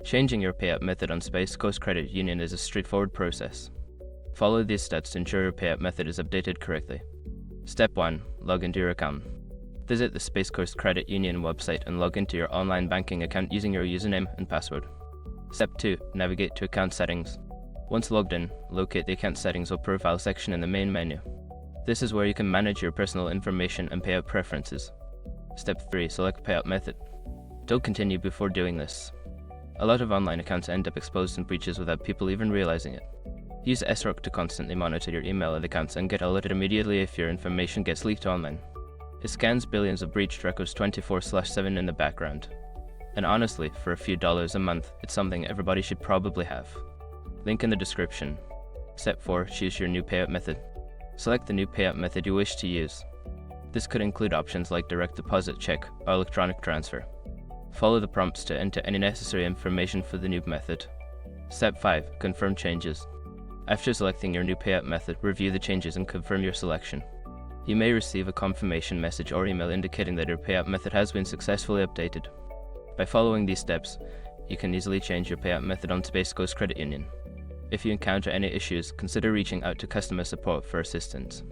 Changing your payout method on Space Coast Credit Union is a straightforward process. Follow these steps to ensure your payout method is updated correctly. Step 1. Log into your account. Visit the Space Coast Credit Union website and log into your online banking account using your username and password. Step 2. Navigate to Account Settings. Once logged in, locate the Account Settings or Profile section in the main menu. This is where you can manage your personal information and payout preferences. Step 3. Select Payout Method. Don't continue before doing this. A lot of online accounts end up exposed in breaches without people even realizing it. Use SROC to constantly monitor your email accounts and get alerted immediately if your information gets leaked online. It scans billions of breached records 24/7 in the background. And honestly, for a few dollars a month, it's something everybody should probably have. Link in the description. Step 4. Choose your new payout method. Select the new payout method you wish to use. This could include options like direct deposit, check, or electronic transfer. Follow the prompts to enter any necessary information for the new method. Step 5. Confirm changes. After selecting your new payout method, review the changes and confirm your selection. You may receive a confirmation message or email indicating that your payout method has been successfully updated. By following these steps, you can easily change your payout method on Space Coast Credit Union. If you encounter any issues, consider reaching out to customer support for assistance.